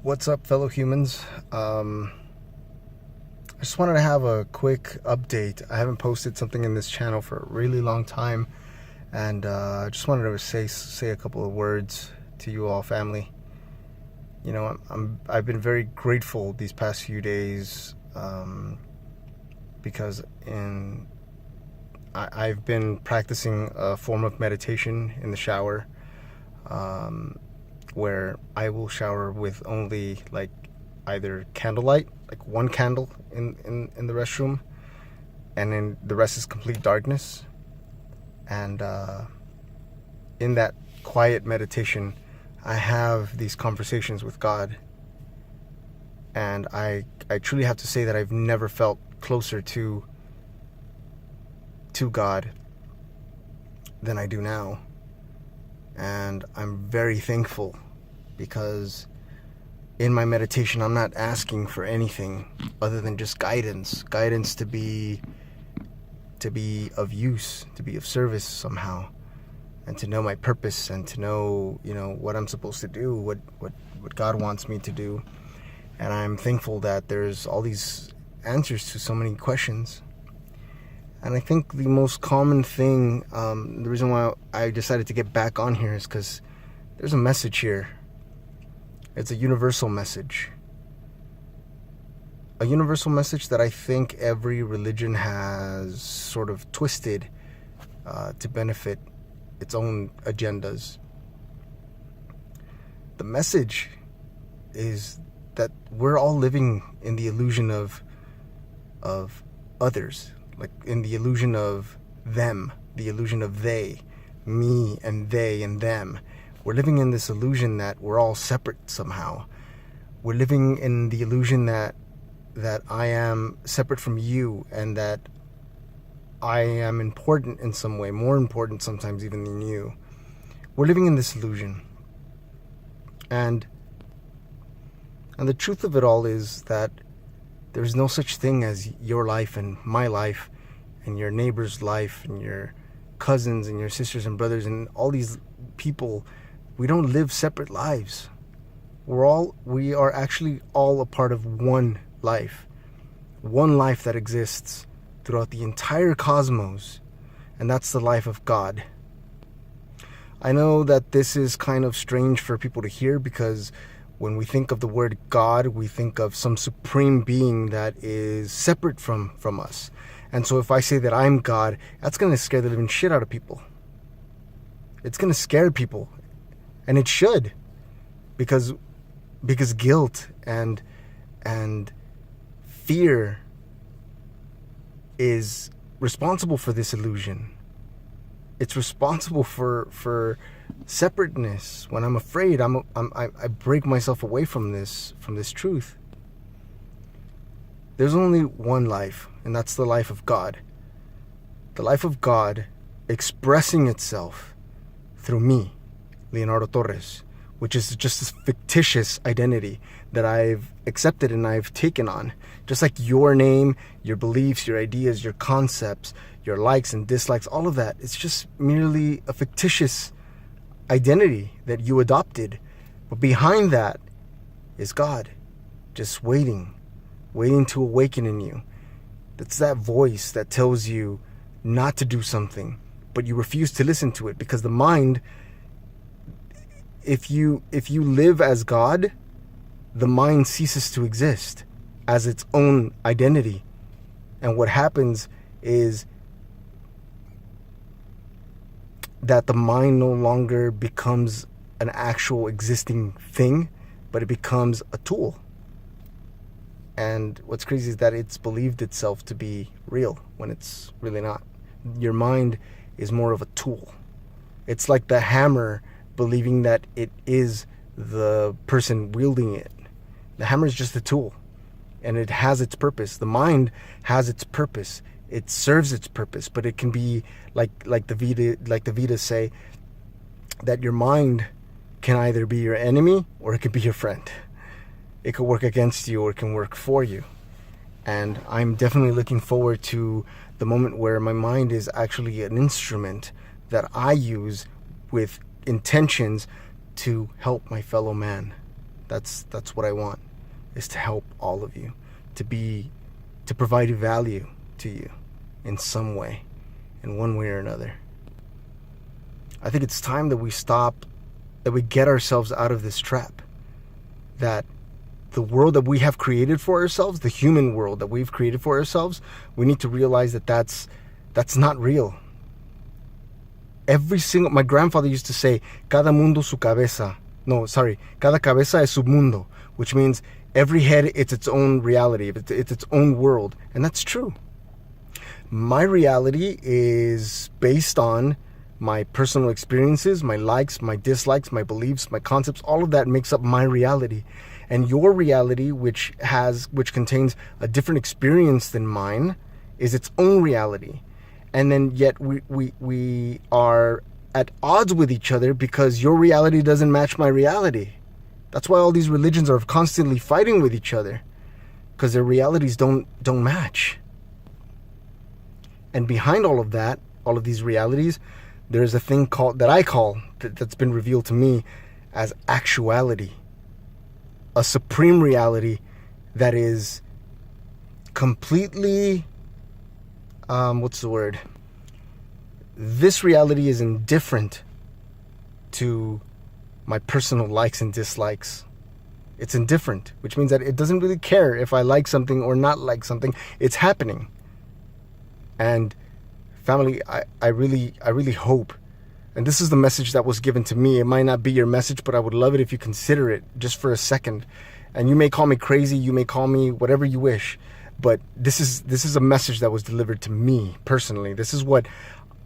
What's up, fellow humans? I just wanted to have a quick update. I haven't posted something in this channel for a really long time, and I just wanted to say a couple of words to you all, family. You know, I've been very grateful these past few days because I've been practicing a form of meditation in the shower. Where I will shower with only like either candlelight, like one candle in the restroom, and then the rest is complete darkness. And in that quiet meditation, I have these conversations with God. And I truly have to say that I've never felt closer to God than I do now. And I'm very thankful because in my meditation I'm not asking for anything other than just guidance to be of use, to be of service somehow, and to know my purpose, and to know, you know, what I'm supposed to do, what God wants me to do. And I'm thankful that there's all these answers to so many questions. And I think the most common thing, the reason why I decided to get back on here is because there's a message here. It's a universal message. A universal message that I think every religion has sort of twisted to benefit its own agendas. The message is that we're all living in the illusion of others. Like in the illusion of them, the illusion of they, me and they and them. We're living in this illusion that we're all separate somehow. We're living in the illusion that I am separate from you, and that I am important in some way, more important sometimes even than you. We're living in this illusion. And the truth of it all is that there's no such thing as your life and my life and your neighbor's life and your cousins and your sisters and brothers and all these people. We don't live separate lives. We are actually all a part of one life that exists throughout the entire cosmos, and that's the life of God. I know that this is kind of strange for people to hear, because when we think of the word God, we think of some supreme being that is separate from us. And so if I say that I'm God, that's going to scare the living shit out of people. It's going to scare people. And it should. Because guilt and fear is responsible for this illusion. It's responsible for separateness. When I'm afraid, I break myself away from this truth. There's only one life, and that's the life of God. The life of God expressing itself through me, Leonardo Torres, which is just this fictitious identity that I've accepted and I've taken on. Just like your name, your beliefs, your ideas, your concepts, your likes and dislikes, all of that. It's just merely a fictitious identity that you adopted. But behind that is God, just waiting to awaken in you. That's that voice that tells you not to do something, but you refuse to listen to it, because the mind, if you live as God, the mind ceases to exist as its own identity. And what happens is that the mind no longer becomes an actual existing thing, but it becomes a tool. And what's crazy is that it's believed itself to be real when it's really not. Your mind is more of a tool. It's like the hammer believing that it is the person wielding it. The hammer is just a tool, and it has its purpose. The mind has its purpose. It serves its purpose, but it can be like the Vedas say, that your mind can either be your enemy or it can be your friend. It could work against you or it can work for you. And I'm definitely looking forward to the moment where my mind is actually an instrument that I use with intentions to help my fellow man, That's what I want, is to help all of you, to provide value to you in some way, in one way or another. I think it's time that we get ourselves out of this trap, that the world that we have created for ourselves, the human world that we've created for ourselves, we need to realize that that's not real. My grandfather used to say, cada mundo su cabeza. No, sorry, cada cabeza es su mundo, which means every head, it's its own reality, it's its own world. And that's true. My reality is based on my personal experiences, my likes, my dislikes, my beliefs, my concepts. All of that makes up my reality. And your reality, which contains a different experience than mine, is its own reality. And then yet we are at odds with each other because your reality doesn't match my reality. That's why all these religions are constantly fighting with each other, because their realities don't match. And behind all of that, all of these realities, there's a thing that's been revealed to me as actuality. A supreme reality that is completely, this reality is indifferent to my personal likes and dislikes. It's indifferent, which means that it doesn't really care if I like something or not like something. It's happening. And family, I really hope, and this is the message that was given to me. It might not be your message, but I would love it if you consider it just for a second. And you may call me crazy, you may call me whatever you wish, but this is a message that was delivered to me personally. This is what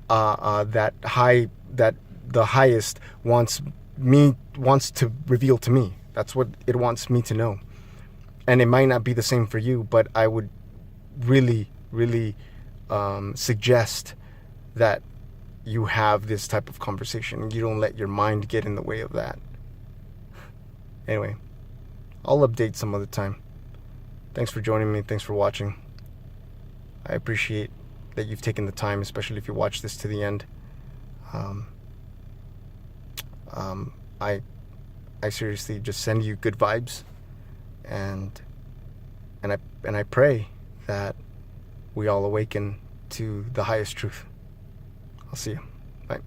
that the highest wants to reveal to me. That's what it wants me to know. And it might not be the same for you, but I would really suggest that you have this type of conversation and you don't let your mind get in the way of that. Anyway, I'll update some other time. Thanks for joining me. Thanks for watching. I appreciate that you've taken the time, especially if you watch this to the end. I seriously just send you good vibes, and I pray that we all awaken to the highest truth. I'll see you. Bye.